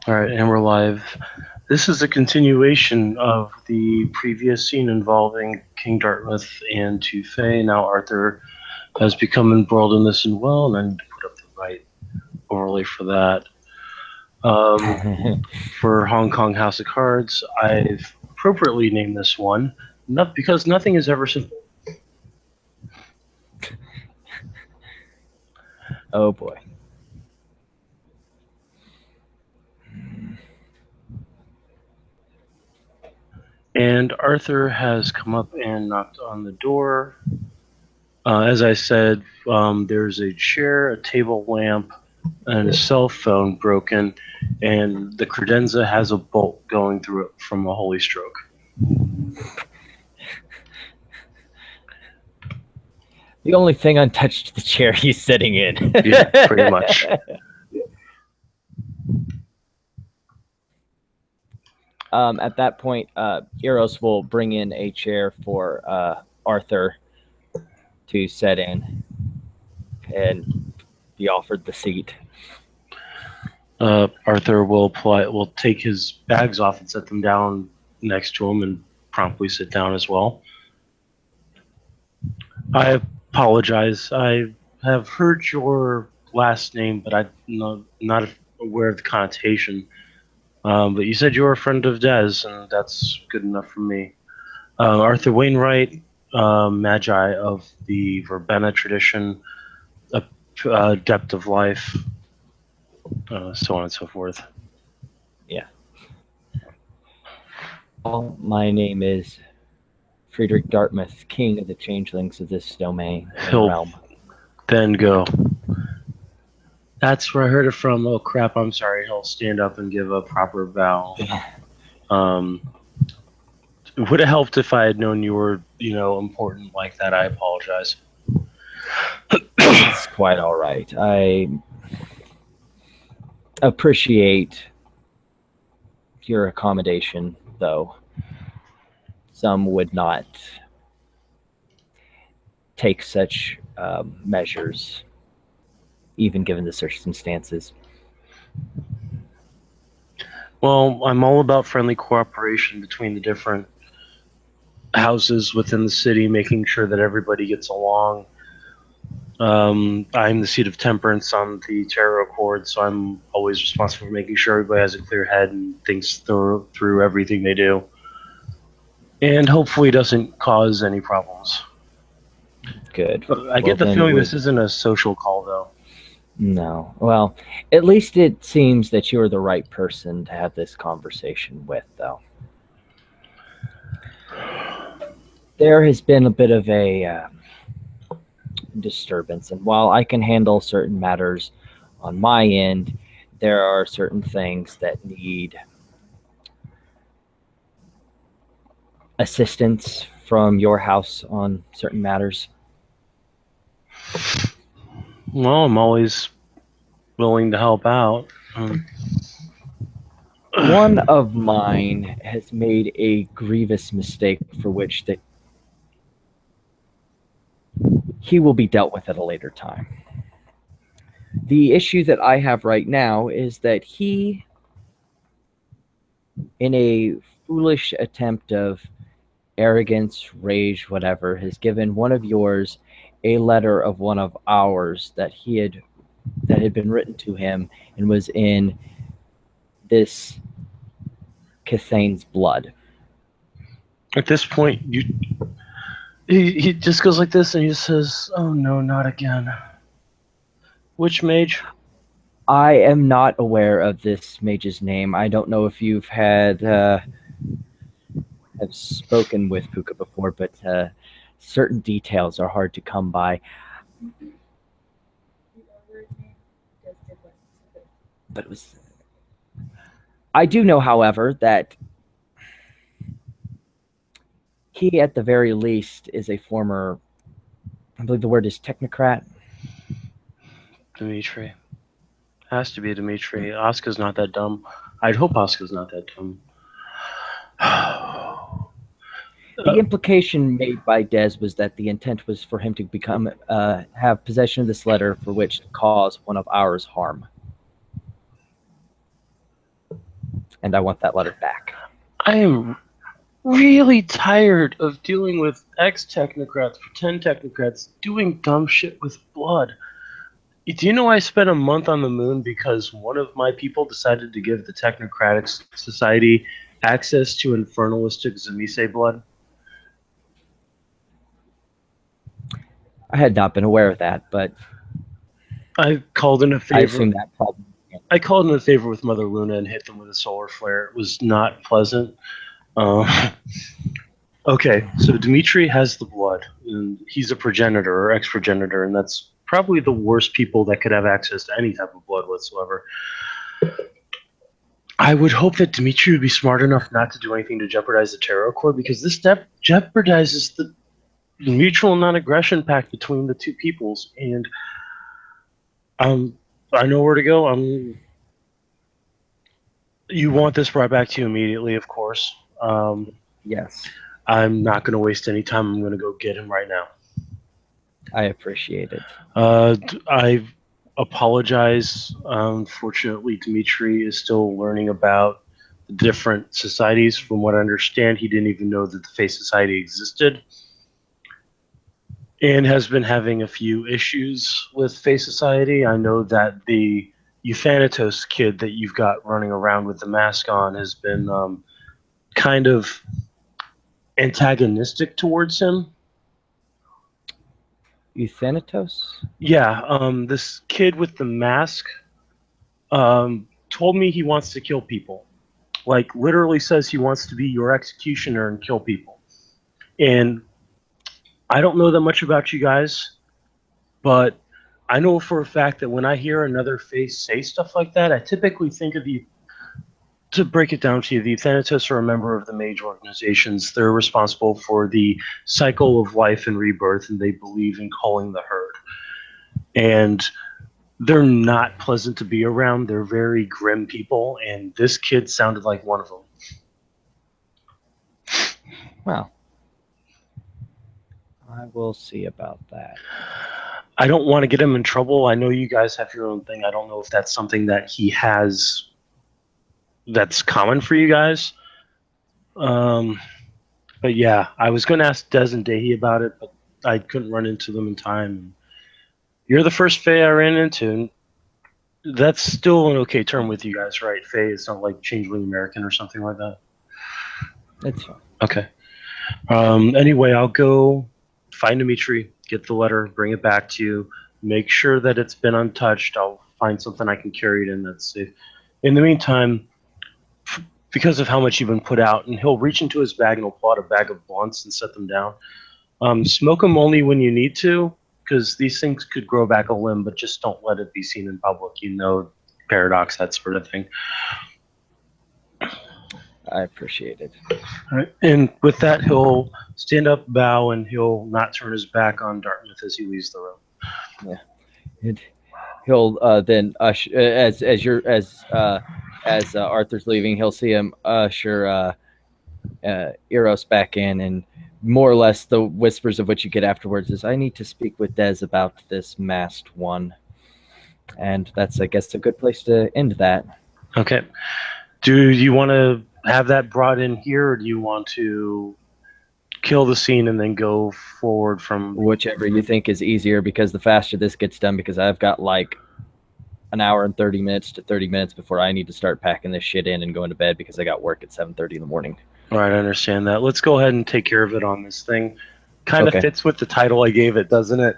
All right, and we're live. This is a continuation of the previous scene involving King Dartmouth and Tufay. Now Arthur has become embroiled in this as well, and I need to put up the right overlay for that. Um, for Hong Kong House of Cards, I've appropriately named this one, not because nothing is ever simple. Oh boy. And Arthur has come up and knocked on the door. As I said, there's a chair, a table lamp, and a cell phone broken, and the credenza has a bolt going through it from a holy stroke. The only thing untouched is the chair he's sitting in. Yeah, pretty much. At that point, Eros will bring in a chair for Arthur to sit in and be offered the seat. Arthur will take his bags off and set them down next to him and promptly sit down as well. I apologize. I have heard your last name, but I'm not aware of the connotation. But you said you were a friend of Des, and that's good enough for me. Arthur Wainwright, Magi of the Verbena tradition, Depth of Life, so on and so forth. Yeah. Well, my name is Friedrich Dartmouth, king of the changelings of this domain and He'll realm. then go. That's where I heard it from. Oh crap! I'm sorry. He'll stand up and give a proper bow. It would have helped if I had known you were, important like that. I apologize. It's quite all right. I appreciate your accommodation, though. Some would not take such measures, even given the circumstances. Well, I'm all about friendly cooperation between the different houses within the city, making sure that everybody gets along. I'm the seat of temperance on the tarot cord, so I'm always responsible for making sure everybody has a clear head and thinks through everything they do, and hopefully doesn't cause any problems. Good. I get the feeling this isn't a social call, though. No. Well, at least it seems that you're the right person to have this conversation with, though. There has been a bit of a disturbance, and while I can handle certain matters on my end, there are certain things that need assistance from your house on certain matters. Well, I'm always willing to help out. One of mine has made a grievous mistake for which that he will be dealt with at a later time. The issue that I have right now is that he, in a foolish attempt of arrogance, rage, whatever, has given one of yours a letter of one of ours that had been written to him and was in this Cathane's blood. At this point, he just goes like this and he just says, "Oh no, not again." Which mage? I am not aware of this mage's name. I don't know if you've have spoken with Puka before, but certain details are hard to come by. But it was. I do know, however, that he, at the very least, is a former. I believe the word is technocrat. Dimitri. Has to be Dimitri. Asuka's not that dumb. I'd hope Asuka's not that dumb. The implication made by Des was that the intent was for him to have possession of this letter for which to cause one of ours harm. and I want that letter back. I am really tired of dealing with ex-technocrats, pretend technocrats, doing dumb shit with blood. Do you know I spent a month on the moon because one of my people decided to give the Technocratic Society access to infernalistic Zemise blood? I had not been aware of that, but I called in a I favor. assume that problem. I called in a favor with Mother Luna and hit them with a solar flare. It was not pleasant. Okay, so Dimitri has the blood, and he's a progenitor or ex-progenitor, and that's probably the worst people that could have access to any type of blood whatsoever. I would hope that Dimitri would be smart enough not to do anything to jeopardize the Terror Accord, because this jeopardizes the mutual non-aggression pact between the two peoples, and I know where to go. You want this brought back to you immediately, of course. Yes, I'm not going to waste any time. I'm going to go get him right now. I appreciate it. I apologize. Unfortunately, Dimitri is still learning about the different societies. From what I understand, he didn't even know that the Face Society existed, and has been having a few issues with Face Society. I know that the Euthanatos kid that you've got running around with the mask on has been kind of antagonistic towards him. Euthanatos? Yeah, this kid with the mask told me he wants to kill people. Like, literally says he wants to be your executioner and kill people. And I don't know that much about you guys, but I know for a fact that when I hear another face say stuff like that, I typically think of the. To break it down to you, the Thanatos are a member of the mage organizations. They're responsible for the cycle of life and rebirth, and they believe in calling the herd. And they're not pleasant to be around. They're very grim people, and this kid sounded like one of them. Well, I will see about that. I don't want to get him in trouble. I know you guys have your own thing. I don't know if that's something that he has that's common for you guys. But yeah, I was going to ask Des and Dahi about it, but I couldn't run into them in time. You're the first Fae I ran into. That's still an okay term with you guys, right? Fae, it's not like Changeling American or something like that. It's fine. Okay. Anyway, I'll go find Dimitri, get the letter, bring it back to you, make sure that it's been untouched. I'll find something I can carry it in that's safe. In the meantime, because of how much you've been put out, and he'll reach into his bag and he'll pull out a bag of blunts and set them down. Smoke them only when you need to, because these things could grow back a limb, but just don't let it be seen in public. You know, paradox, that sort of thing. I appreciate it. All right. And with that, he'll stand up, bow, and he'll not turn his back on Dartmouth as he leaves the room. Yeah. He'll then usher as Arthur's leaving. He'll see him usher Eros back in, and more or less the whispers of what you get afterwards is, "I need to speak with Des about this masked one," and that's, I guess, a good place to end that. Okay. Do you want to have that brought in here, or do you want to kill the scene and then go forward from Whichever you think is easier, because the faster this gets done, because I've got like an hour and 30 minutes to 30 minutes before I need to start packing this shit in and going to bed because I got work at 7:30 in the morning. All right, I understand that. Let's go ahead and take care of it on this thing. Kind of Okay. fits with the title I gave it, doesn't it?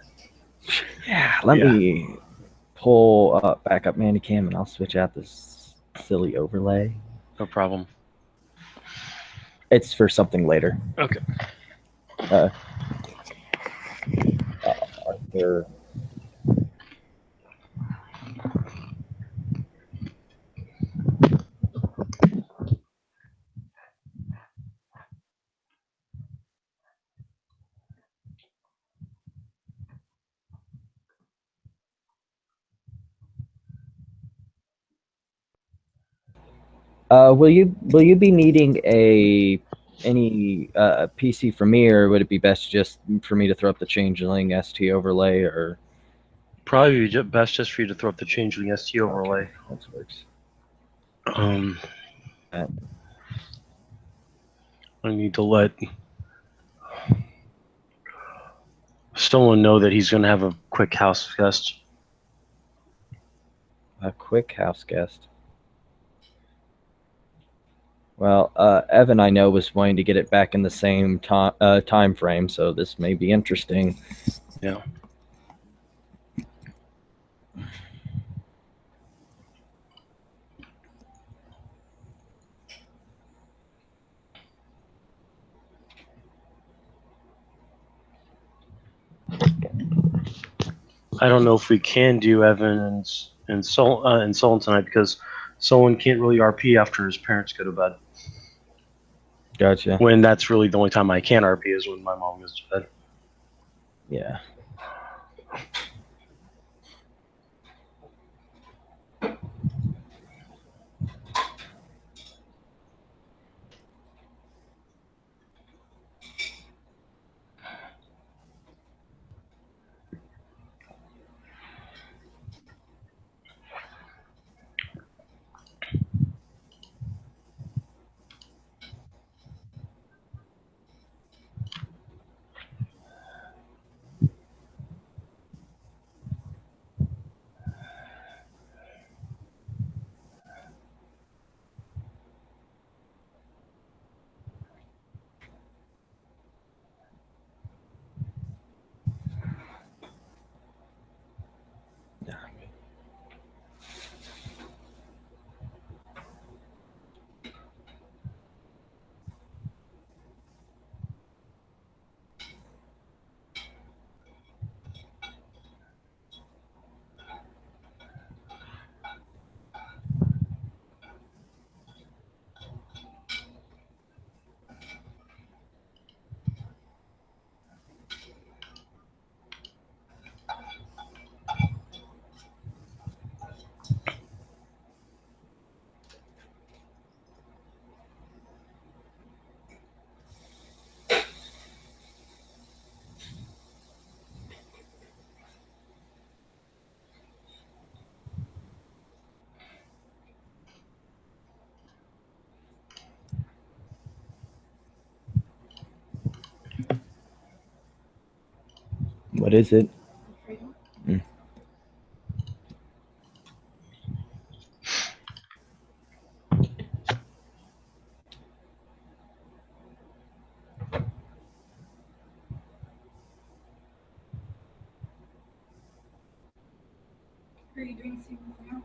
Yeah, let me pull back up Mandycam and I'll switch out this silly overlay. No problem. It's for something later. Okay. Arthur. Will you be needing any PC from me, or would it be best just for me to throw up the Changeling ST overlay, or Probably be best just for you to throw up the Changeling ST overlay. that works. I need to let someone know that he's going to have a quick house guest. A quick house guest. Well, Evan, I know, was wanting to get it back in the same time frame, so this may be interesting. Yeah. I don't know if we can do Evan and Sullen tonight because Sullen can't really RP after his parents go to bed. Gotcha. When that's really the only time I can RP is when my mom goes to bed. Yeah. What is it? Mm. Are you doing sequels now?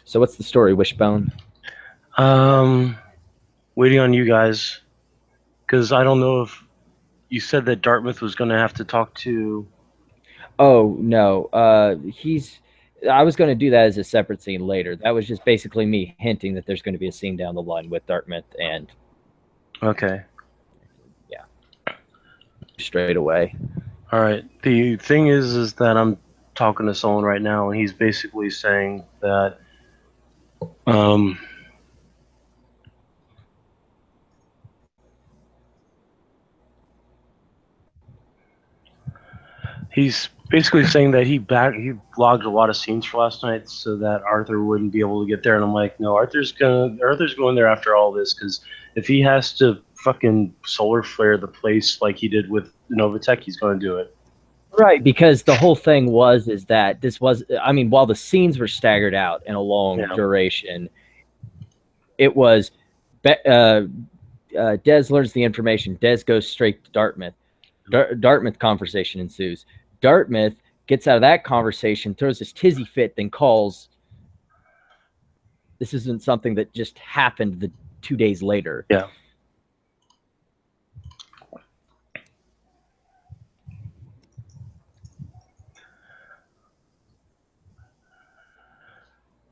So what's the story, Wishbone? Waiting on you guys because I don't know if you said that Dartmouth was going to have to talk to. Oh no, he's I was going to do that as a separate scene later. That was just basically me hinting that there's going to be a scene down the line with Dartmouth and Okay. straight away. All right. The thing is that I'm talking to someone right now, and he's basically saying that um, he's basically saying that he logged a lot of scenes for last night so that Arthur wouldn't be able to get there. And I'm like, no, Arthur's going there after all this, because if he has to fucking solar flare the place like he did with Novatech, he's going to do it. Right, because the whole thing is that this was, I mean, while the scenes were staggered out in a long duration, it was Des learns the information. Des goes straight to Dartmouth. Dartmouth conversation ensues. Dartmouth gets out of that conversation, throws his tizzy fit, then calls. This isn't something that just happened 2 days later. Yeah.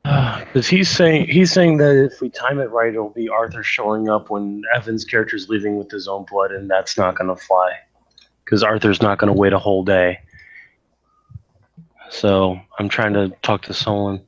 Because he's saying that if we time it right, it'll be Arthur showing up when Evan's character's leaving with his own blood, and that's not going to fly. Because Arthur's not going to wait a whole day. So I'm trying to talk to someone.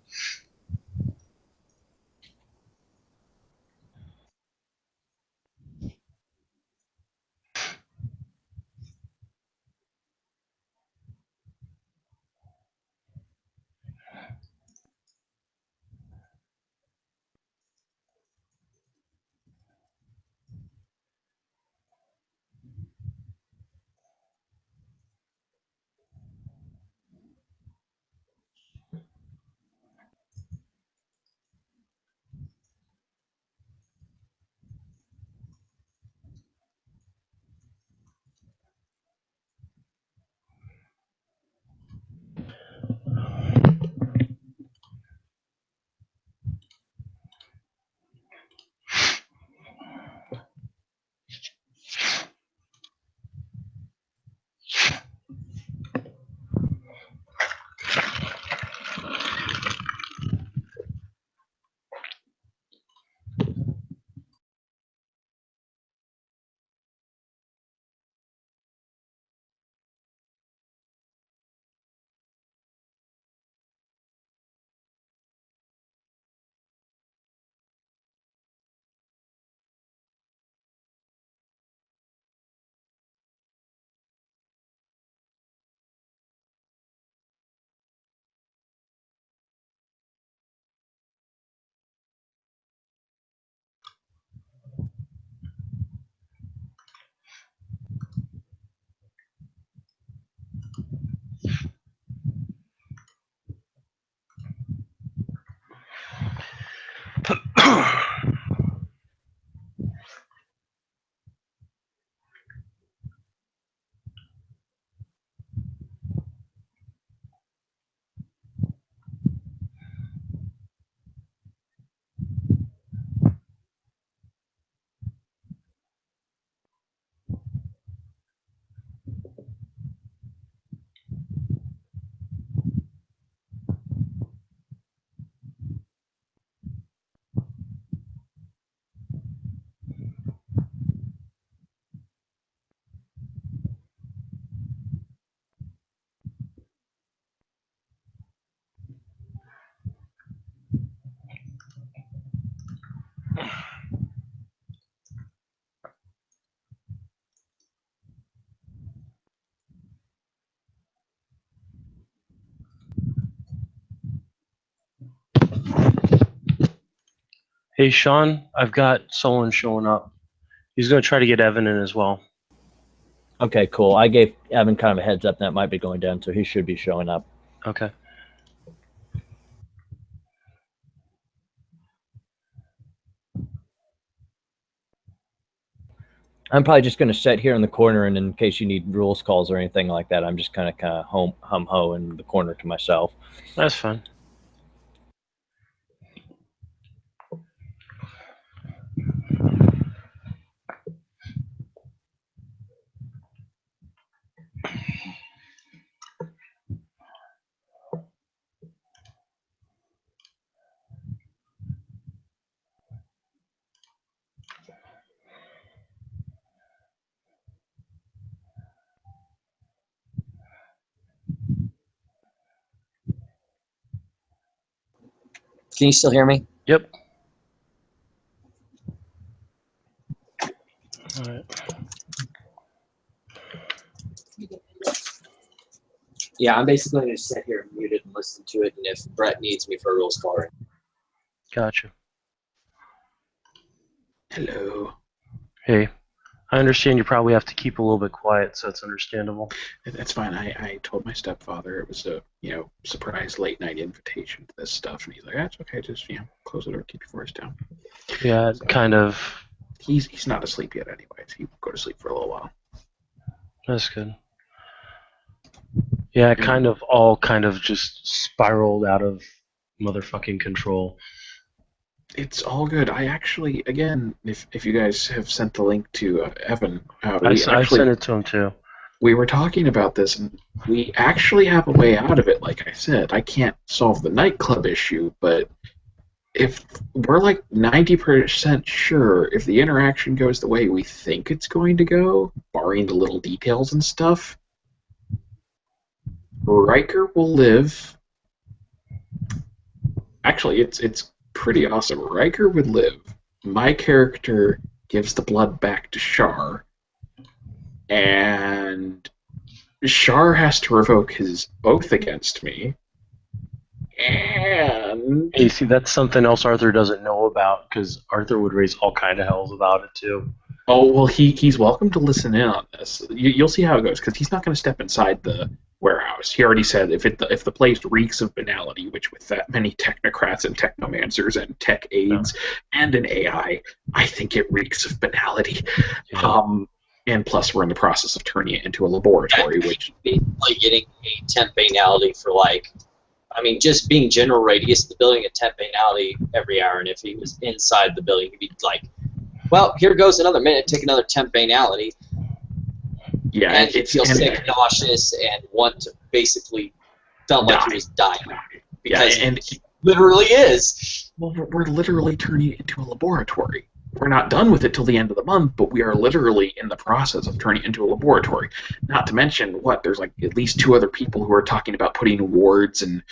Hey, Sean, I've got someone showing up. He's going to try to get Evan in as well. Okay, cool. I gave Evan kind of a heads up that might be going down, so he should be showing up. Okay. I'm probably just going to sit here in the corner, and in case you need rules calls or anything like that, I'm just kind of hum-ho in the corner to myself. That's fine. Can you still hear me? Yep. All right. Yeah, I'm basically going to sit here muted and listen to it, and if Brett needs me for a rules call. Gotcha. Hello. Hey, I understand you probably have to keep a little bit quiet, so it's understandable. That's fine. I told my stepfather it was a surprise late night invitation to this stuff, and he's like, "That's okay. Just close the door, keep your voice down." Yeah, So, kind of. He's not asleep yet, anyways. He will go to sleep for a little while. That's good. Yeah, it kind of just spiraled out of motherfucking control. It's all good. I actually, again, if you guys have sent the link to Evan, I sent it to him too. We were talking about this, and we actually have a way out of it. Like I said, I can't solve the nightclub issue, but if we're like 90% sure if the interaction goes the way we think it's going to go, barring the little details and stuff, Riker will live. Actually, it's pretty awesome. Riker would live. My character gives the blood back to Shar, and Shar has to revoke his oath against me. And You see, that's something else Arthur doesn't know about, because Arthur would raise all kind of hells about it too. oh well, he's welcome to listen in on this. You'll see how it goes, because he's not going to step inside the warehouse. He already said if the place reeks of banality, which with that many technocrats and technomancers and tech aides and an AI, I think it reeks of banality. Yeah. And plus, we're in the process of turning it into a laboratory, which Like getting a temp banality for just being general radius of the building, a temp banality every hour, and if he was inside the building, he'd be like, well, here goes another minute, take another temp banality. yeah, And he'd feel sick, nauseous, and felt like he was dying. Because he literally is. Well, we're literally turning it into a laboratory. We're not done with it till the end of the month, but we are literally in the process of turning it into a laboratory. Not to mention, there's like at least 2 other people who are talking about putting wards and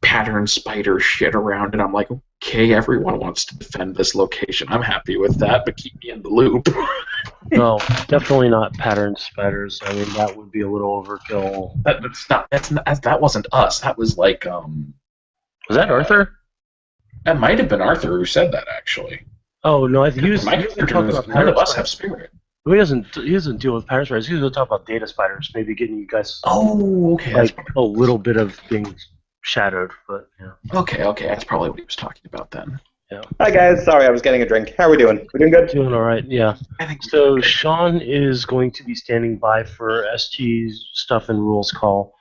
pattern spider shit around, and I'm like, okay, everyone wants to defend this location. I'm happy with that, but keep me in the loop. No, definitely not pattern spiders. I mean, that would be a little overkill. That wasn't us. That was like Was that Arthur? That might have been Arthur who said that, actually. Oh no, I think he was My talking character about none of pattern us spiders. have spirit. He doesn't deal with pattern spiders. He was talking about data spiders, maybe getting you guys Oh, okay. like a little bit of being shadowed, but yeah. Okay, that's probably what he was talking about then. Yeah. Hi guys, sorry I was getting a drink. How are we doing? We doing good? Doing all right, yeah. I think So Sean is going to be standing by for ST's stuff and rules call.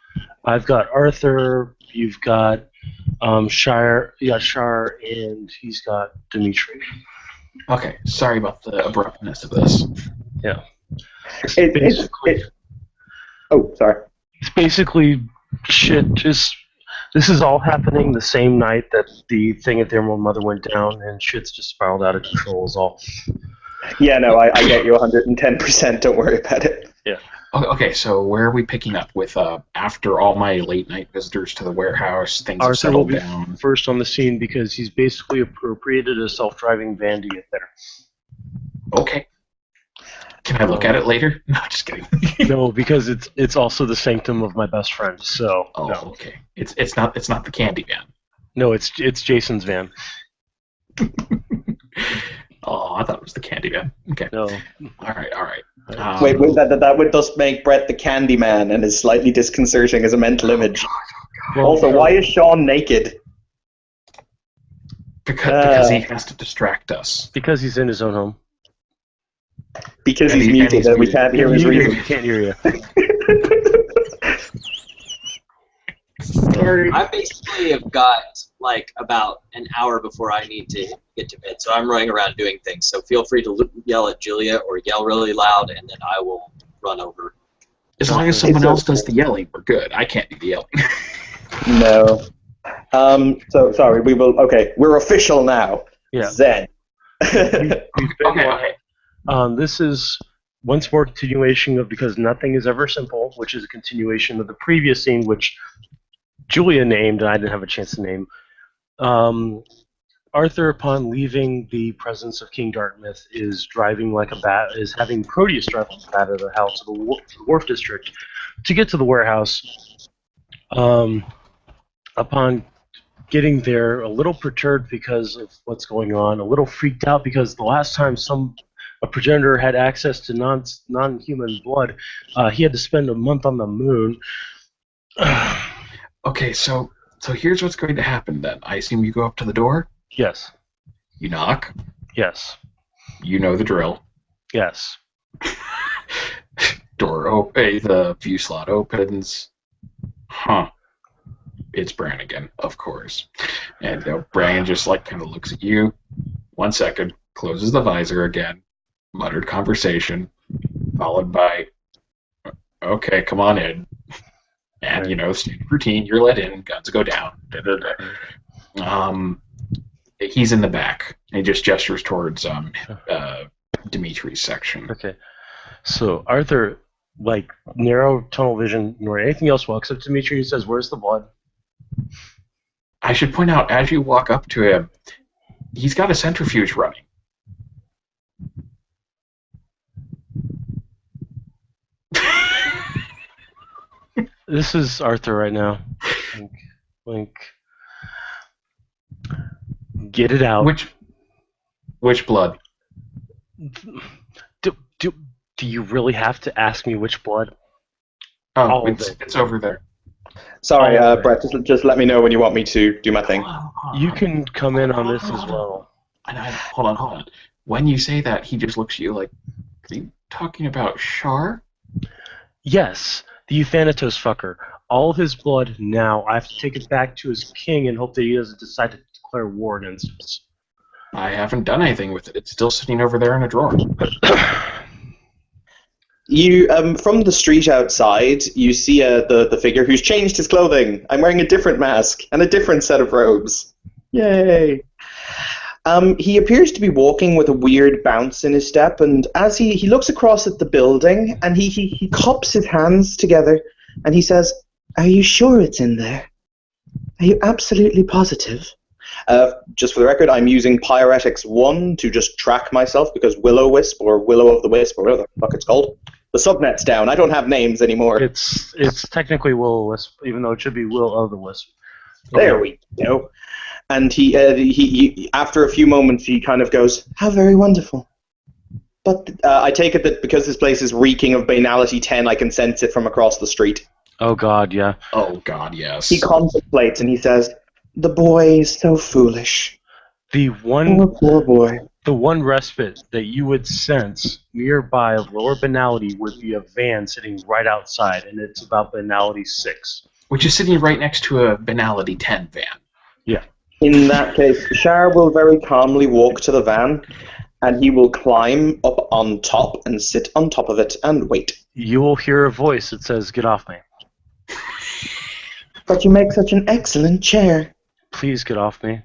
I've got Arthur. You've got Shire. You got Shar, and he's got Dimitri. Okay, sorry about the abruptness of this. Yeah. Oh, sorry. It's basically shit. This is all happening the same night that the thing at their mother went down, and shit's just spiraled out of control. Is all. Yeah, no, I get you 110%. Don't worry about it. Yeah. Okay, so where are we picking up with after all my late night visitors to the warehouse, things have Arthur will settled be down? first on the scene because he's basically appropriated a self-driving van to get there. Okay. Can I look at it later? No, just kidding. No, because it's also the sanctum of my best friend. So Oh, no, okay. It's not the candy van. no, it's Jason's van. Oh, I thought it was the candy van. Okay. No, All right. Wait, that would thus make Brett the Candy Man and is slightly disconcerting as a mental image. well, Also, why is Sean naked? Because he has to distract us. because he's in his own home. Because And he's he- and muted he's and we muted. can't hear his You reason. can't hear you. Sorry. I basically have got about an hour before I need to get to bed, so I'm running around doing things. So feel free to yell at Julia or yell really loud, and then I will run over. As long as someone It's else okay. does the yelling, we're good. I can't do the yelling. No. So, sorry, we will... Okay, we're official now. Yeah. Zen. You've been Okay. This is once more continuation of Because Nothing is Ever Simple, which is a continuation of the previous scene, which Julia named and I didn't have a chance to name. Arthur, upon leaving the presence of King Dartmouth, is driving like a bat. Is having Proteus drive like a bat out of the house of the Wharf District to get to the warehouse. Upon getting there, a little perturbed because of what's going on, a little freaked out because the last time a progenitor had access to non-human blood, he had to spend a month on the moon. Okay, so here's what's going to happen then. I assume you go up to the door, Yes. you knock, Yes. you know the drill. Yes. The view slot opens. Huh. It's Brannigan, of course. And Brannigan just kind of looks at you. 1 second, closes the visor again. Muttered conversation, followed by, okay, come on in. And, standard routine, you're let in, guns go down. He's in the back. He just gestures towards Dimitri's section. Okay. So Arthur, narrow tunnel vision, nor anything else will, except Dimitri, says, "Where's the blood?" I should point out, as you walk up to him, he's got a centrifuge running. This is Arthur right now. Get it out. Which blood? Do you really have to ask me which blood? Oh, it's over there. Sorry, Brett, just let me know when you want me to do my thing. You can come in on this as well. Hold on. When you say that, he just looks at you like, are you talking about Shar? Yes, the Euthanatos fucker. All of his blood now, I have to take it back to his king and hope that he doesn't decide to declare war against us. I haven't done anything with it. It's still sitting over there in a drawer. You, from the street outside, you see the figure who's changed his clothing. I'm wearing a different mask and a different set of robes. Yay! He appears to be walking with a weird bounce in his step, and as he looks across at the building, and he cups his hands together, and he says, "Are you sure it's in there? Are you absolutely positive?" Just for the record, I'm using Pyretics 1 to just track myself, because Will-O-Wisp, or Willow of the Wisp, or whatever the fuck it's called. The subnet's down. I don't have names anymore. It's technically Will-O-Wisp, even though it should be Will of the Wisp. Okay. There we go. And he after a few moments, he kind of goes, "How very wonderful." But I take it that because this place is reeking of banality 10, I can sense it from across the street. Oh God, yeah. Oh God, yes. He contemplates and he says, "The boy is so foolish. The one Poor boy." The one respite that you would sense nearby of lower banality would be a van sitting right outside, and it's about banality 6. Which is sitting right next to a banality 10 van. Yeah. In that case, Shar will very calmly walk to the van, and he will climb up on top and sit on top of it and wait. You will hear a voice that says, "Get off me." "But you make such an excellent chair." "Please get off me."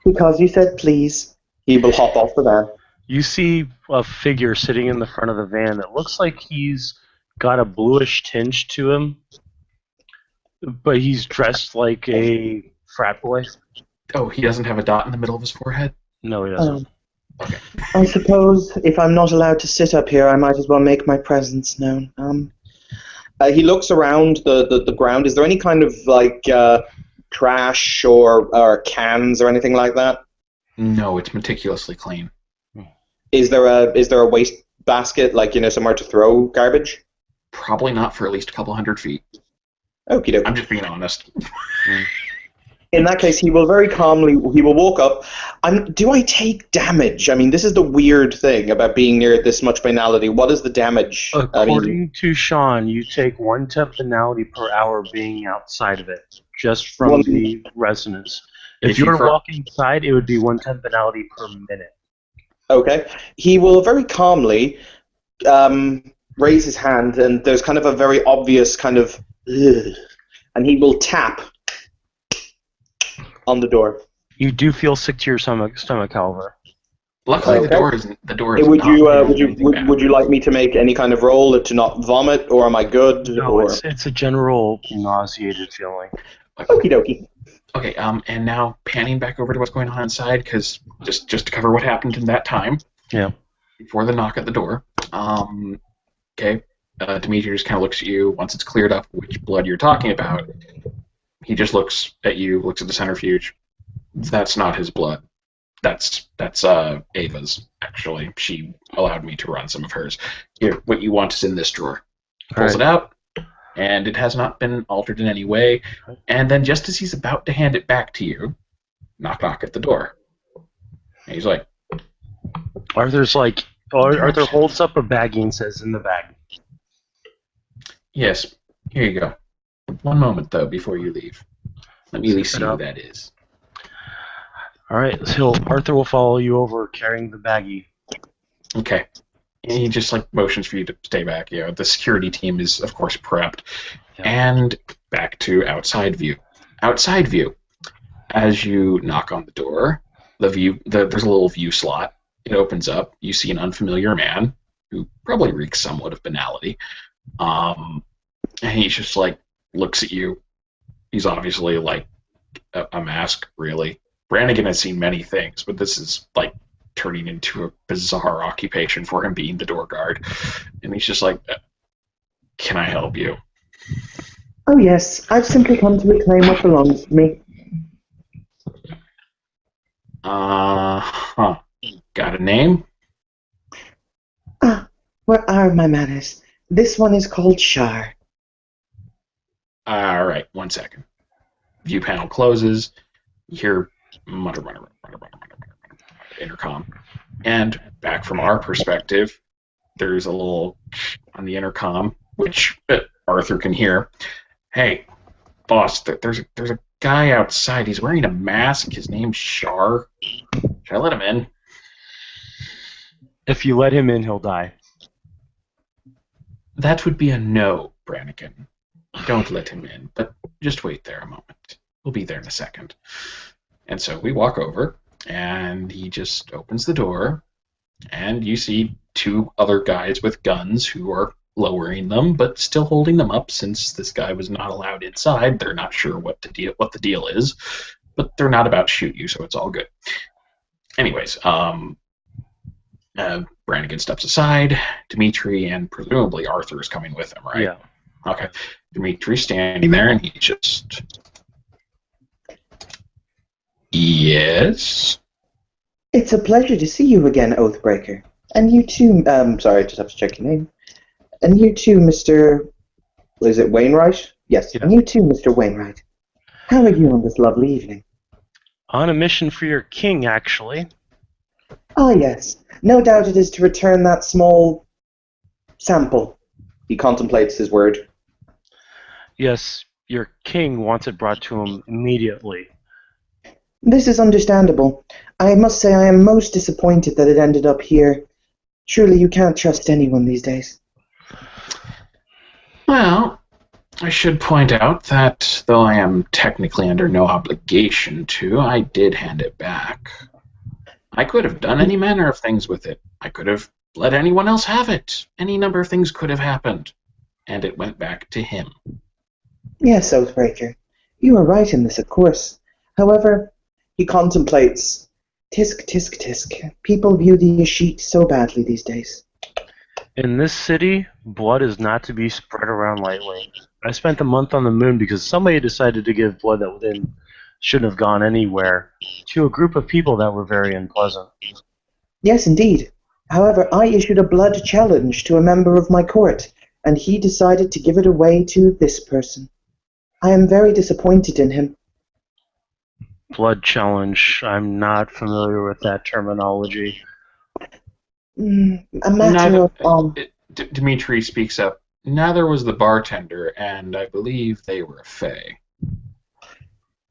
"Because you said please." He will hop off the van. You see a figure sitting in the front of the van that looks like he's got a bluish tinge to him, but he's dressed like a frat boy. Oh, he doesn't have a dot in the middle of his forehead? No, he doesn't. Okay. I suppose if I'm not allowed to sit up here, I might as well make my presence known. He looks around the ground. Is there any kind of trash or cans or anything like that? No, it's meticulously clean. Is there a waste basket, somewhere to throw garbage? Probably not for at least a couple 100 feet. Okie doke. I'm just being honest. In that case, he will very calmly, he will walk up. Do I take damage? I mean, this is the weird thing about being near this much banality. What is the damage? According to Sean, you take 1 temp banality per hour being outside of it, just from the resonance. If you were walking inside, it would be 1 temp banality per minute. Okay. He will very calmly raise his hand, and there's kind of a very obvious kind of, and he will tap on the door. You do feel sick to your stomach, however. Luckily, Okay. the door is. Would you like me to make any kind of roll to not vomit, or am I good? No, it's a general nauseated feeling. Okie dokie. Okay, and now panning back over to what's going on inside, because just to cover what happened in that time. Yeah. Before the knock at the door. Okay, Dimitri just kind of looks at you once it's cleared up which blood you're talking about. He just looks at you, looks at the centrifuge. That's not his blood. That's Ava's, actually. She allowed me to run some of hers. Here, what you want is in this drawer. Pulls it out, and it has not been altered in any way. And then just as he's about to hand it back to you, knock knock at the door. And he's like, Arthur holds up a baggie and says, "In the bag." yes, here you go. One moment, though, before you leave. Let me at least Zip see it who up. that is. All right, so Arthur will follow you over carrying the baggie. Okay. And he just motions for you to stay back. The security team is of course prepped. Yeah. And back to outside view. Outside view. As you knock on the door, there's a little view slot. It opens up. You see an unfamiliar man who probably reeks somewhat of banality. And he just looks at you. He's obviously a mask, really. Brannigan has seen many things, but this is turning into a bizarre occupation for him, being the door guard. And he's just like, can I help you? Oh yes, I've simply come to reclaim what belongs to me. Got a name? Ah, where are my manners? This one is called Shar. All right, 1 second. View panel closes. You hear mutter, intercom. And back from our perspective, there's a little on the intercom, which Arthur can hear. Hey, boss, there's a guy outside. He's wearing a mask. His name's Shar. Should I let him in? If you let him in, he'll die. That would be a no, Brannigan. Don't let him in, but just wait there a moment. We'll be there in a second. And so we walk over, and he just opens the door, and you see two other guys with guns who are lowering them, but still holding them up since this guy was not allowed inside. They're not sure what the deal is, but they're not about to shoot you, so it's all good. Anyways, Brannigan steps aside. Dimitri and presumably Arthur is coming with him, right? Yeah. Okay. Dimitri's standing there, and he just... Yes? It's a pleasure to see you again, Oathbreaker. And you too, sorry, I just have to check your name. And you too, Mr... is it Wainwright? Yes, Yeah. and you too, Mr. Wainwright. How are you on this lovely evening? On a mission for your king, actually. Ah, yes. No doubt it is to return that small sample. He contemplates his word. Yes, your king wants it brought to him immediately. This is understandable. I must say I am most disappointed that it ended up here. Surely you can't trust anyone these days. Well, I should point out that, though I am technically under no obligation to, I did hand it back. I could have done any manner of things with it. I could have let anyone else have it. Any number of things could have happened. And it went back to him. Yes, Oathbreaker. You are right in this, of course. However, he contemplates. Tisk, tisk, tisk. People view the Ashit so badly these days. In this city, blood is not to be spread around lightly. I spent a month on the moon because somebody decided to give blood that shouldn't have gone anywhere to a group of people that were very unpleasant. Yes, indeed. However, I issued a blood challenge to a member of my court, and he decided to give it away to this person. I am very disappointed in him. Blood challenge. I'm not familiar with that terminology. A matter of... Dimitri speaks up. Neither was the bartender, and I believe they were a fae.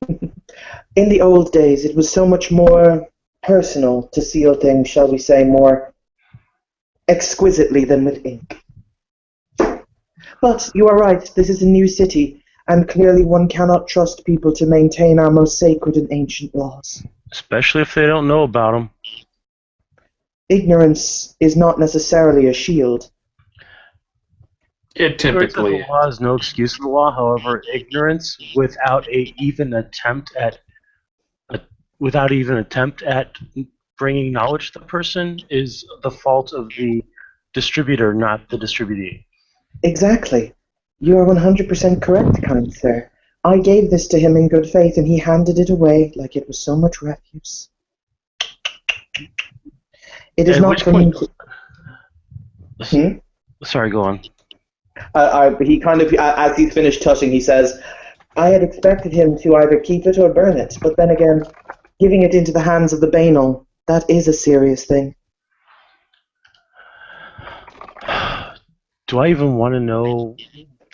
In the old days, it was so much more personal to seal things, shall we say, more exquisitely than with ink. But you are right, this is a new city, and clearly one cannot trust people to maintain our most sacred and ancient laws. Especially if they don't know about them. Ignorance is not necessarily a shield. It Ignorance of typically the law is no excuse for the law. However, ignorance without without even attempt at bringing knowledge to the person is the fault of the distributor, not the distributee. Exactly. You are 100% correct, kind sir. I gave this to him in good faith, and he handed it away like it was so much refuse. It is At not which for me point, to... sorry, go on. He kind of, as he's finished touching, he says, I had expected him to either keep it or burn it, but then again, giving it into the hands of the banal, that is a serious thing. Do I even want to know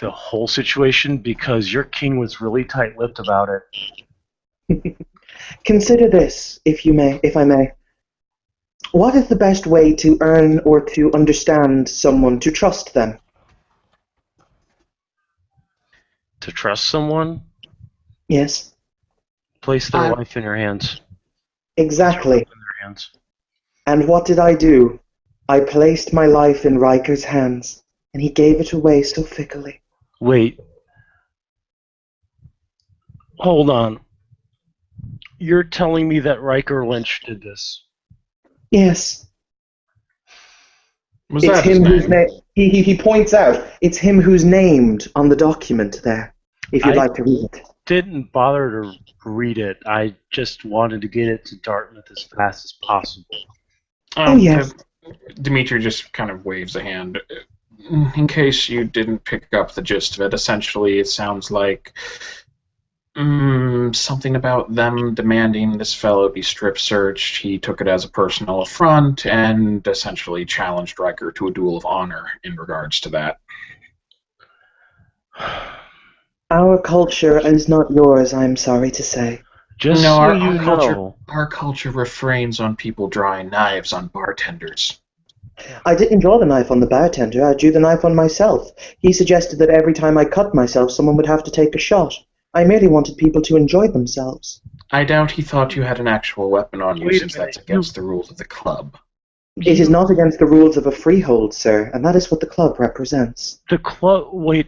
the whole situation? Because your king was really tight-lipped about it. Consider this, if I may. What is the best way to earn or to understand someone, to trust them? To trust someone, Yes, place their life in your hands. exactly. In their hands. And what did I do? I placed my life in Riker's hands, and he gave it away so fickly. Wait. Hold on. You're telling me that Riker Lynch did this? Yes. was It's that his him whose name? name. He points out it's him who's named on the document there. If you'd like to read it. Didn't bother to read it. I just wanted to get it to Dartmouth as fast as possible. Oh, yes. Dimitri just kind of waves a hand. In case you didn't pick up the gist of it, essentially it sounds like something about them demanding this fellow be strip searched. He took it as a personal affront and essentially challenged Riker to a duel of honor in regards to that. Our culture is not yours, I'm sorry to say. Just No, so our you culture- know. Our culture refrains on people drawing knives on bartenders. I didn't draw the knife on the bartender, I drew the knife on myself. He suggested that every time I cut myself, someone would have to take a shot. I merely wanted people to enjoy themselves. I doubt he thought you had an actual weapon on you, Wait a since minute, that's against the rules of the club. It is not against the rules of a freehold, sir, and that is what the club represents. The club. Wait.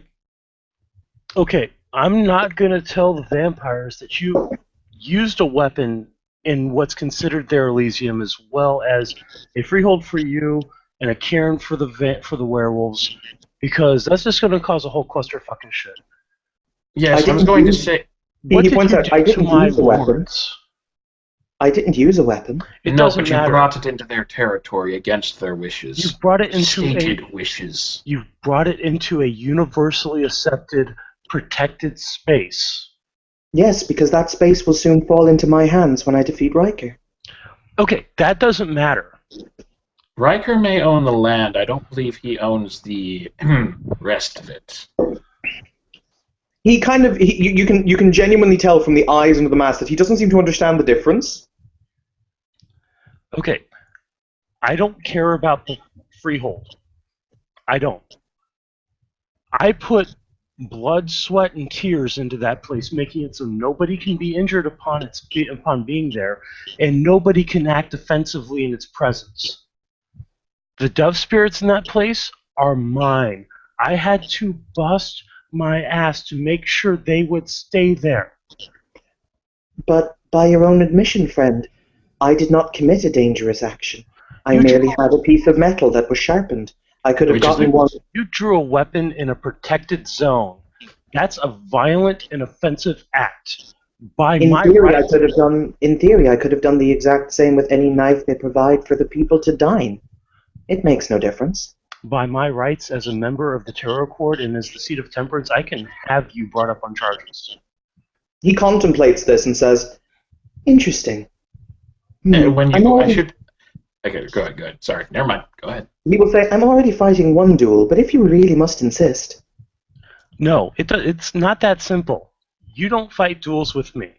Okay, I'm not gonna tell the vampires that you used a weapon in what's considered their Elysium, as well as a freehold for you and a cairn for the werewolves, because that's just gonna cause a whole cluster of fucking shit. Yes, I was didn't going to use- say... What He did points you out, do I to didn't my use a weapon. lords? I didn't use a weapon. It no, doesn't but you matter. brought it into their territory against their wishes. You brought it into Stated wishes. You brought it into a universally accepted, protected space. Yes, because that space will soon fall into my hands when I defeat Riker. Okay, that doesn't matter. Riker may own the land. I don't believe he owns the rest of it. He kind of, you can genuinely tell from the eyes under the mask that he doesn't seem to understand the difference. Okay, I don't care about the freehold. I don't. I put blood, sweat, and tears into that place, making it so nobody can be injured upon being there, and nobody can act offensively in its presence. The dove spirits in that place are mine. I had to bust my ass to make sure they would stay there. But by your own admission, friend, I did not commit a dangerous action. I You merely did. had a piece of metal that was sharpened. I could have Which is gotten the- one. You drew a weapon in a protected zone. That's a violent and offensive act. By In my theory, rights, I could have done the exact same with any knife they provide for the people to dine. It makes no difference. by my rights as a member of the Tarot Court and as the seat of temperance, I can have you brought up on charges. He contemplates this and says, "Interesting." When I'm you, I already- should. Okay, go ahead. Sorry, never mind. Go ahead. He will say, "I'm already fighting one duel, but if you really must insist." No, it's not that simple. You don't fight duels with me.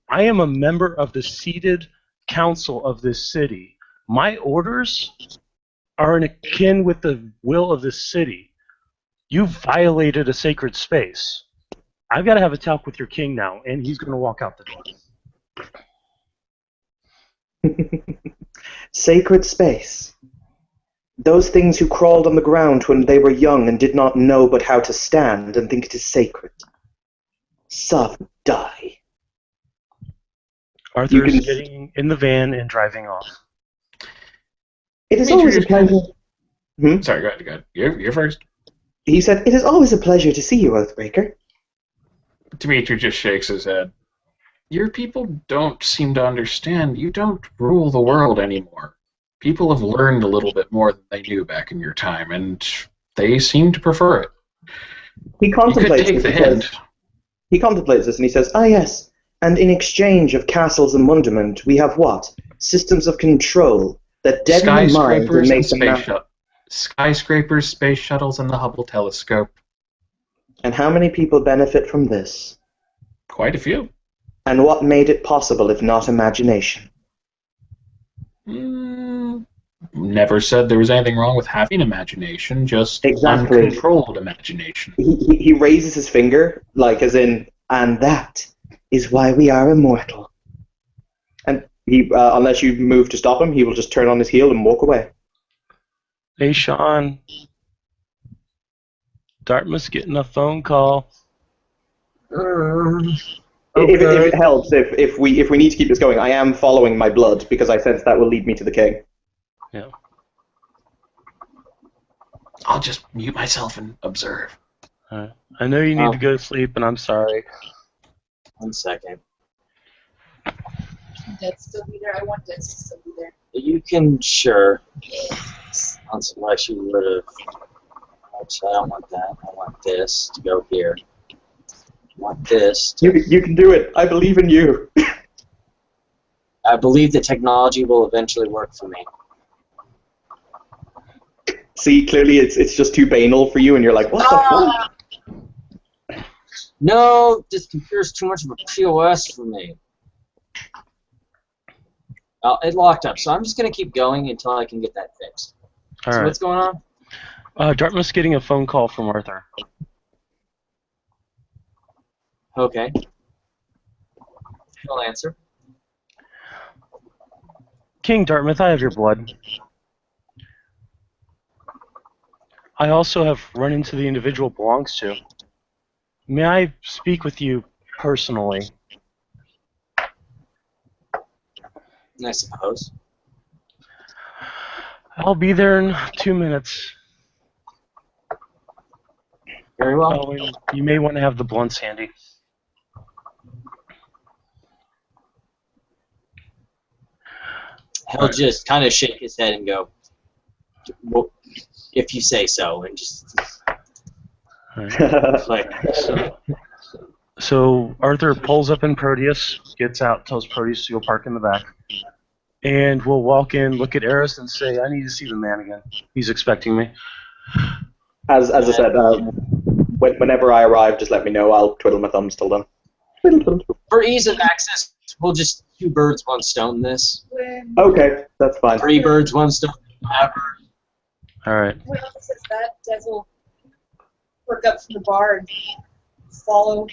I am a member of the seated council of this city. My orders are in akin with the will of this city. You violated a sacred space. I've got to have a talk with your king now, and he's going to walk out the door. Sacred space. Those things who crawled on the ground when they were young and did not know but how to stand and think it is sacred. Some die. Arthur's can- getting in the van and driving off. It is always a pleasure. Sorry, go ahead. You're first. He said, "It is always a pleasure to see you, Oathbreaker." Dimitri just shakes his head. Your people don't seem to understand. You don't rule the world anymore. People have learned a little bit more than they knew back in your time, and they seem to prefer it. He You could contemplates take this the and says- hint. He contemplates this and he says, "Ah, yes. And in exchange of castles and wonderment, we have what? Systems of control that deaden the mind and Skyscrapers and make them space shuttles. Skyscrapers, space shuttles, and the Hubble telescope. And how many people benefit from this? Quite a few. And what made it possible if not imagination?" Never said there was anything wrong with having imagination, just Exactly. uncontrolled imagination. He raises his finger, like as in, "And that is why we are immortal." And he, unless you move to stop him, he will just turn on his heel and walk away. Hey, Sean. Dartmouth's getting a phone call. If it helps, if we need to keep this going, I am following my blood because I sense that will lead me to the king. Yeah. I'll just mute myself and observe. I know you need to go to sleep, and I'm sorry. 1 second. Can Dead still be there? I want Dead to still be there. You can, sure. Unless you would have. Actually, I don't want that. I want this to go here. I want this to. You can do it. I believe in you. I believe the technology will eventually work for me. See, clearly it's just too banal for you, and you're like, what the fuck? No, this computer's too much of a POS for me. It locked up, so I'm just going to keep going until I can get that fixed. All So right. what's going on? Dartmouth's getting a phone call from Arthur. Okay. He'll answer. King Dartmouth, I have your blood. I also have run into the individual it belongs to. May I speak with you personally? I suppose. I'll be there in 2 minutes. Very well. Oh, and you may want to have the blunts handy. He'll just kind of shake his head and go, well, if you say so, and just like, So Arthur pulls up in Proteus, gets out, tells Proteus to go park in the back, and we'll walk in, look at Eris, and say, "I need to see the man again. He's expecting me." As I said, whenever I arrive, just let me know. I'll twiddle my thumbs till then. Twiddle, twiddle, twiddle. for ease of access, we'll just 2 birds, 1 stone this. When Okay, that's fine. 3 birds, 1 stone. Whatever. All right. when Elsa says that, Des will work up from the bar and follow.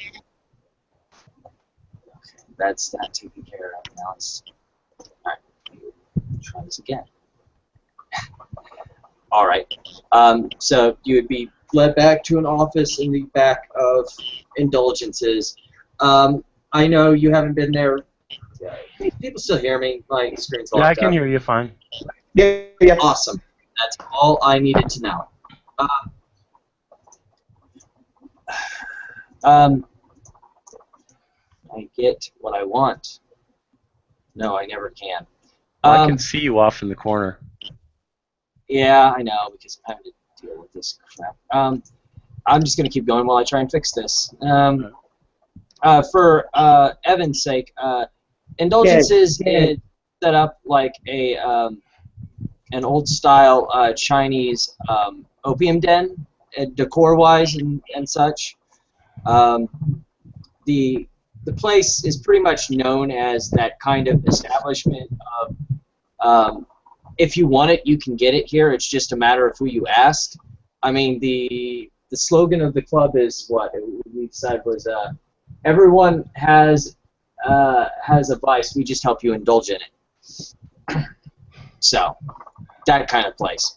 That's that taken care of. Now it's alright. Try this again. Alright. So you would be led back to an office in the back of Indulgences. I know you haven't been there. People still hear me. My screen's locked Yeah, I up. can hear you fine. Yeah. Awesome. That's all I needed to know. I get what I want. No, I never can. Well, I can see you off in the corner. Yeah, I know, because I'm having to deal with this crap. I'm just going to keep going while I try and fix this. For Evan's sake, Indulgences is set up like a an old-style Chinese opium den, decor-wise and such. The place is pretty much known as that kind of establishment of if you want it, you can get it here. It's just a matter of who you ask. I mean, the slogan of the club is what we decided was everyone has a vice. We just help you indulge in it. So that kind of place.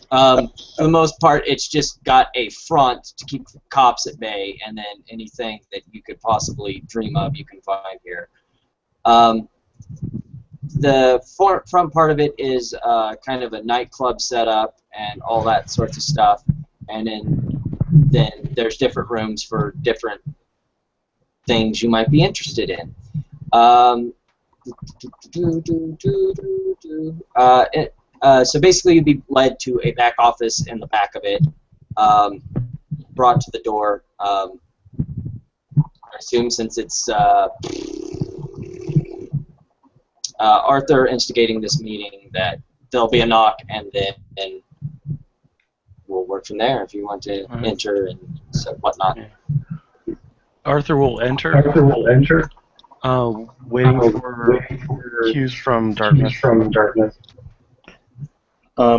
For the most part, it's just got a front to keep cops at bay, and then anything that you could possibly dream of, you can find here. The front part of it is kind of a nightclub setup and all that sorts of stuff, and then there's different rooms for different things you might be interested in. So basically, you'd be led to a back office in the back of it, brought to the door. I assume since it's Arthur instigating this meeting, that there'll be a knock, and then we'll work from there if you want to enter and so whatnot. Yeah. Arthur will enter. Waiting for cues from Dartmouth.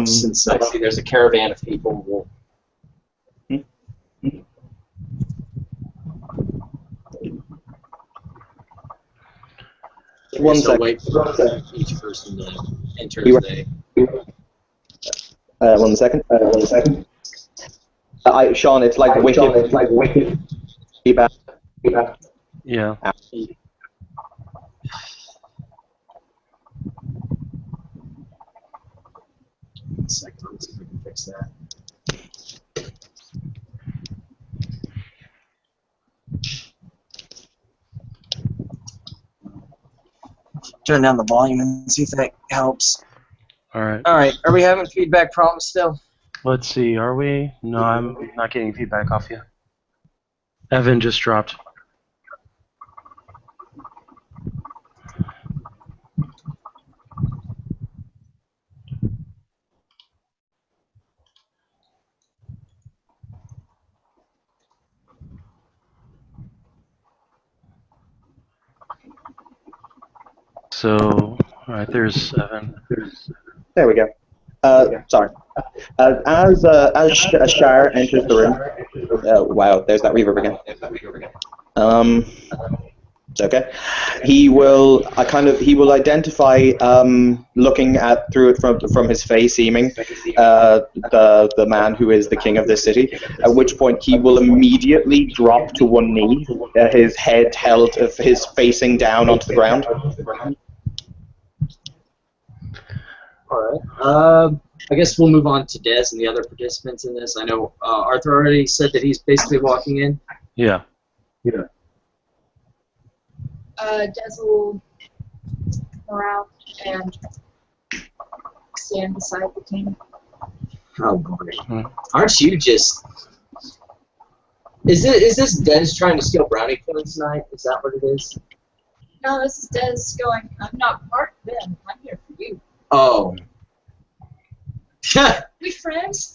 Since I see there's a caravan of people, we'll... One so second. wait for each person to enter as they... 1 second. Sean, it's like wicked. Be back. Yeah. One second, let me see if I can fix that. Turn down the volume and see if that helps. All right. Alright, are we having feedback problems still? Let's see. Are we? No, I'm not getting feedback off you. Evan just dropped. So, all right, there's Evan. There we go. Sorry. As Shire enters the room, wow, there's that reverb again. It's okay. He will he will identify, looking through it from his face, seeming the man who is the king of this city. At which point he will immediately drop to one knee, his head held, his facing down onto the ground. Alright. I guess we'll move on to Des and the other participants in this. I know Arthur already said that he's basically walking in. Yeah. Des will come around and stand beside the king. Oh boy. Aren't you just... Is this Des trying to steal brownie points tonight? Is that what it is? No, this is Des going, I'm not part of them. I'm here for you. Oh. We friends?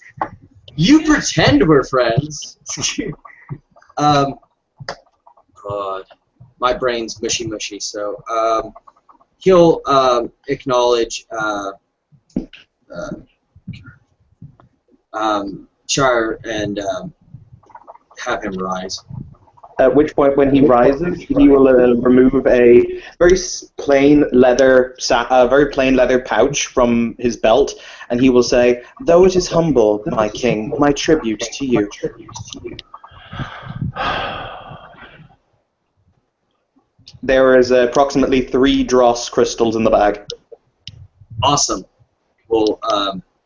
You pretend we're friends. God. My brain's mushy, so he'll acknowledge Shire and have him rise. At which point, when he rises, he will remove a very plain leather pouch from his belt, and he will say, "Though it is humble, my king, my tribute to you." There is approximately 3 dross crystals in the bag. Awesome. We'll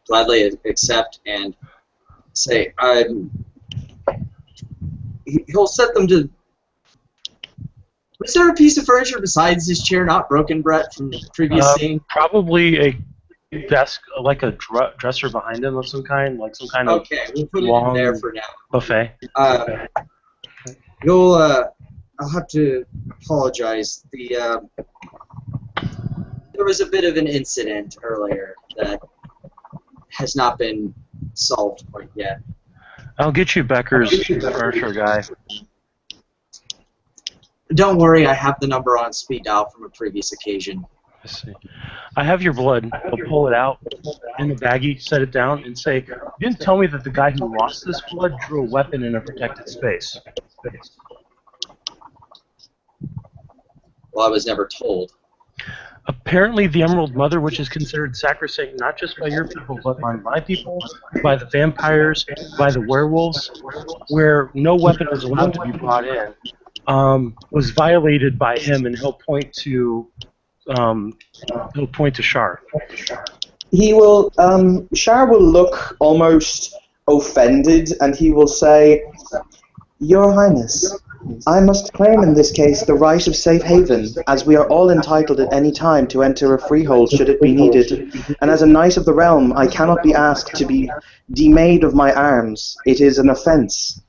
gladly accept and say, he'll set them to... Was there a piece of furniture besides this chair not broken, Brett, from the previous scene? Probably a desk, like a dresser behind him of some kind, like some kind of we'll put it in there for now. buffet. I'll have to apologize. There was a bit of an incident earlier that has not been solved quite yet. I'll get you Becker's furniture guy. Don't worry, I have the number on speed dial from a previous occasion. I see. I have your blood. I'll pull it out in the baggie, set it down, and say, "You didn't tell me that the guy who lost this blood drew a weapon in a protected space." Well, I was never told. apparently the Emerald Mother, which is considered sacrosanct not just by your people, but by my people, by the vampires, by the werewolves, where no weapon is allowed to be brought in, was violated by him, and he'll point to Shar. He will, Shar will look almost offended, and he will say, Your Highness, I must claim in this case the right of safe haven, as we are all entitled at any time to enter a freehold should it be needed, and as a knight of the realm I cannot be asked to be demade of my arms. It is an offence.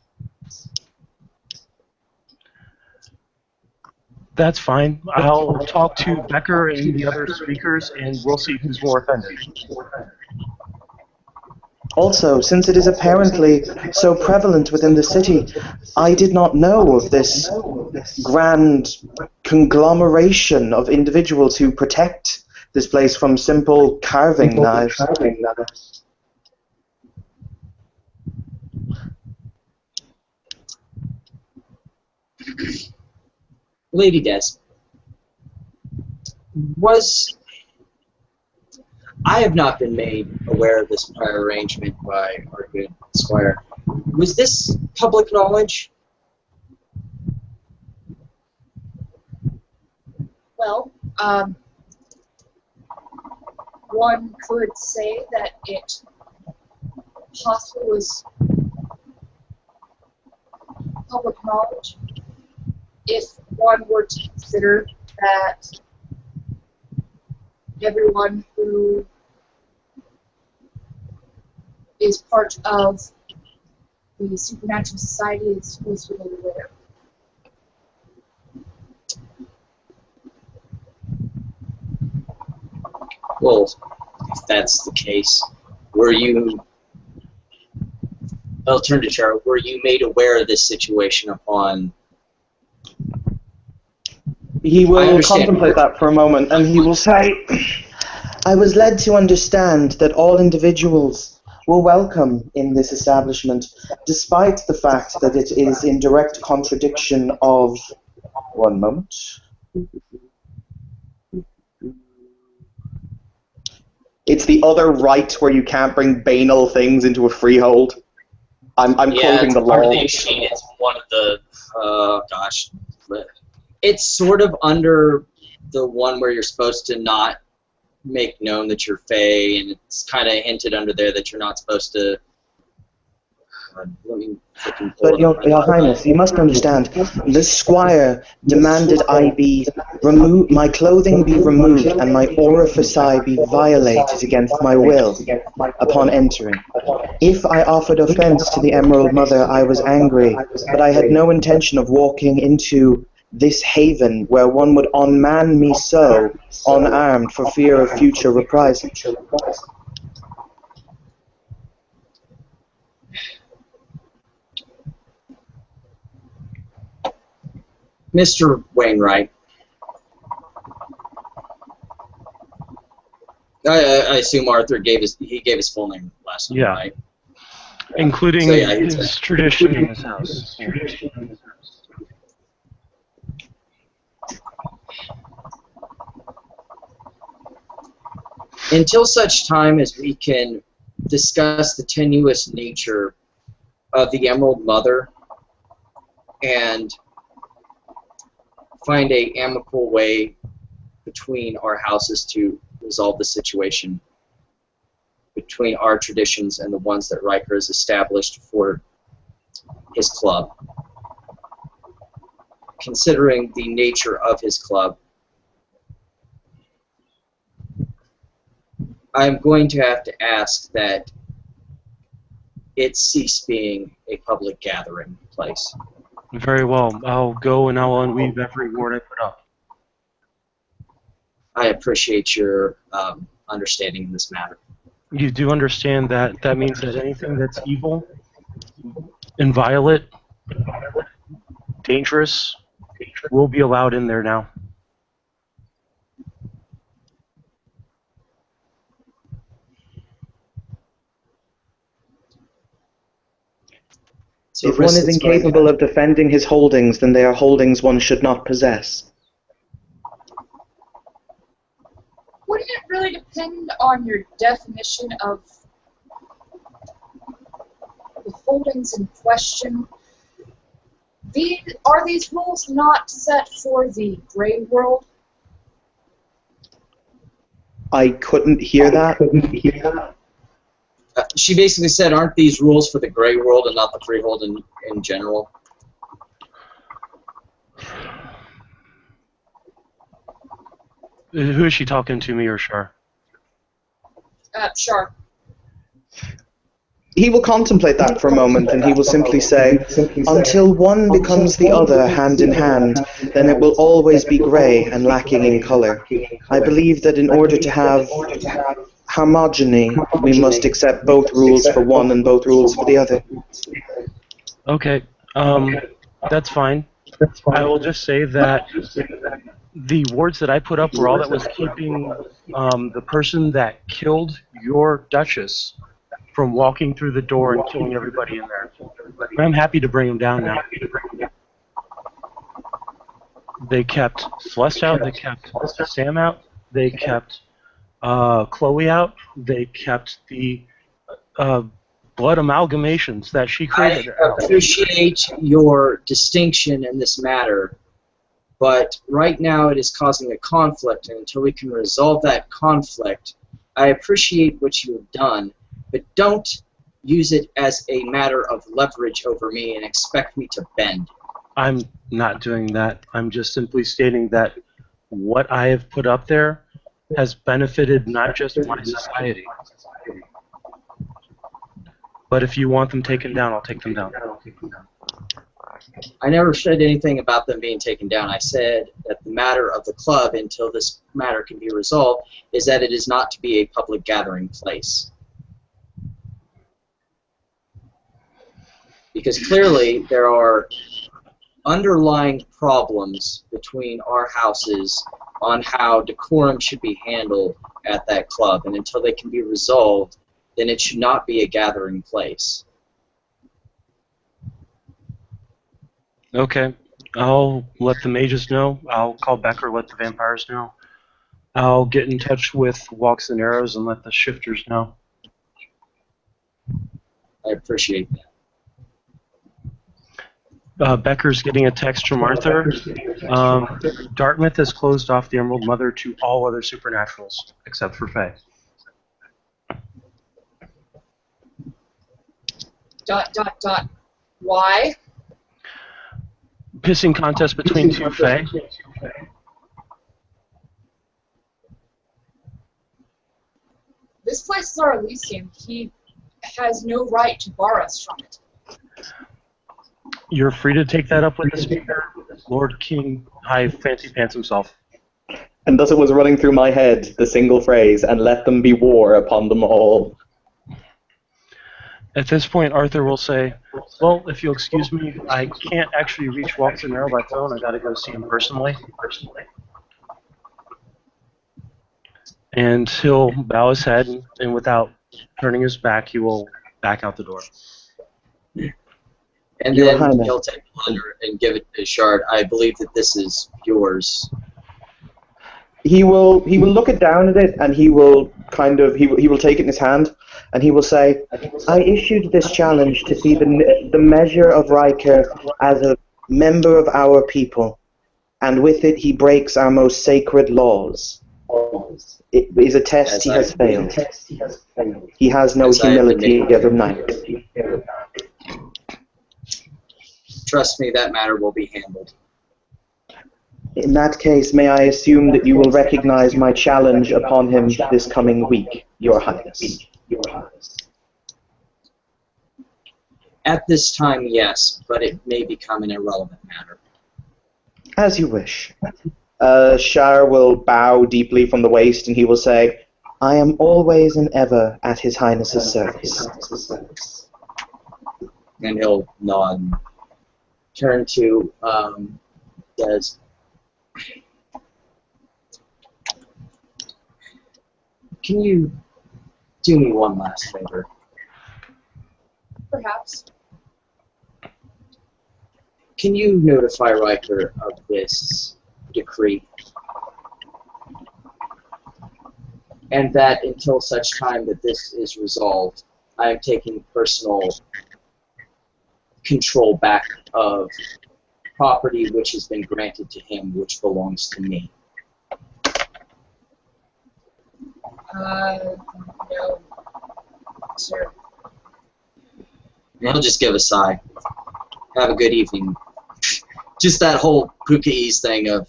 That's fine. I'll talk to Becker and the other speakers, and we'll see who's more offended. Also, since it is apparently so prevalent within the city, I did not know of this grand conglomeration of individuals who protect this place from simple carving knives. Lady Des, I have not been made aware of this prior arrangement by our good squire. Was this public knowledge? Well, one could say that it possibly was public knowledge if one were to consider that everyone who is part of the Supernatural Society is supposed to be aware. Well, if that's the case, I'll turn to Char, were you made aware of this situation upon... He will contemplate that for a moment, and he will say, I was led to understand that all individuals were welcome in this establishment, despite the fact that it is in direct contradiction of... One moment. It's the other right where you can't bring banal things into a freehold. I'm quoting the law. Part of the machine. It's one of the... gosh. It's sort of under the one where you're supposed to not make known that you're Fae, and it's kind of hinted under there that you're not supposed to... let me fucking pull But it up. Your Highness, you must understand, the squire demanded my clothing be removed and my orifici be violated against my will upon entering. If I offered offense to the Emerald Mother, I was angry, but I had no intention of walking into this haven where one would unman me so, unarmed, for fear of future reprisal. Mr. Wainwright, I assume Arthur gave his full name last time, Yeah. right? Including So, yeah, his tradition in his house. Until such time as we can discuss the tenuous nature of the Emerald Mother and find a amicable way between our houses to resolve the situation between our traditions and the ones that Riker has established for his club. Considering the nature of his club, I'm going to have to ask that it cease being a public gathering place. Very well. I'll go and I'll unweave every word I put up. I appreciate your understanding in this matter. You do understand that that means that anything that's evil, inviolate, dangerous, will be allowed in there now. So If one is incapable of defending his holdings, then they are holdings one should not possess. wouldn't it really depend on your definition of the holdings in question? Are these rules not set for the gray world? I couldn't hear that. She basically said, aren't these rules for the gray world and not the freehold in general? Who is she talking to, me or Shar? Sure. He will contemplate that for a moment, and he will simply say, until one becomes the other hand in hand, then it will always be grey and lacking in colour. I believe that in order to have homogeny, we must accept both rules for one and both rules for the other. Okay, that's fine. I will just say that the words that I put up were all that was keeping the person that killed your Duchess from walking through the door and killing everybody in there. I'm happy to bring him down now. They kept Celeste out, they kept Sam out, they kept Chloe out, they kept the blood amalgamations that she created. I appreciate your distinction in this matter, but right now it is causing a conflict, and until we can resolve that conflict, I appreciate what you have done, but don't use it as a matter of leverage over me and expect me to bend. I'm not doing that. I'm just simply stating that what I have put up there has benefited not just my society. But if you want them taken down, I'll take them down. I never said anything about them being taken down. I said that the matter of the club, until this matter can be resolved, is that it is not to be a public gathering place. Because clearly there are underlying problems between our houses on how decorum should be handled at that club, and until they can be resolved, then it should not be a gathering place. Okay, I'll let the mages know. I'll call Becker, let the vampires know. I'll get in touch with Walks and Arrows and let the shifters know. I appreciate that. Becker's getting a text from Arthur. Dartmouth has closed off the Emerald Mother to all other supernaturals, except for Fae. ... Why? Pissing contest between two Fae. This place is our Elysium. He has no right to bar us from it. You're free to take that up with the speaker, Lord King High Fancy Pants himself. And thus it was running through my head, the single phrase, and let them be war upon them all. At this point, Arthur will say, well, if you'll excuse me, I can't actually reach Walks and Arrow by phone. I gotta go see him personally. And he'll bow his head, and without turning his back, he will back out the door. And Your then Highness. he'll take the letter and give it to Shard. I believe that this is yours. He will look it down at it, and he will he will take it in his hand, and he will say, I issued this challenge to see the measure of Riker as a member of our people, and with it he breaks our most sacred laws. It is a test he has failed. He has no humility as a knight. Trust me, that matter will be handled. In that case, may I assume that you will recognize my challenge upon him this coming week, Your Highness? At this time, yes, but it may become an irrelevant matter. As you wish. Shar will bow deeply from the waist, and he will say, I am always and ever at His Highness's service. And he'll nod and turn to Des. Can you do me one last favor? Perhaps. Can you notify Riker of this decree? and that until such time that this is resolved, I am taking personal control back of property which has been granted to him, which belongs to me. No, sir. And he'll just give a sigh. Have a good evening. Just that whole Pukais thing of...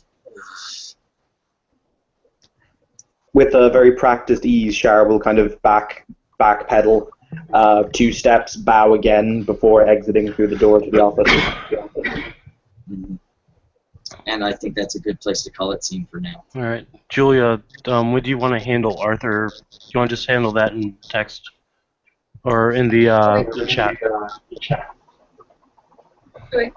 With a very practiced ease, Shar will kind of backpedal 2 steps, bow again before exiting through the door to the office. And I think that's a good place to call it scene for now. All right, Julia, what do you want to handle, Arthur? Do you want to just handle that in text or in the chat? Okay.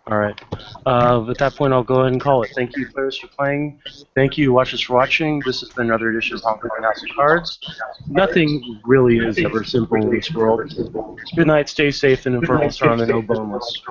All right. At that point, I'll go ahead and call it. Thank you, players, for playing. Thank you, watchers, for watching. This has been another edition of Hong Kong House of Cards. Nothing really is ever simple in this world. Good night, stay safe, and Infernal Storm, and no boneless.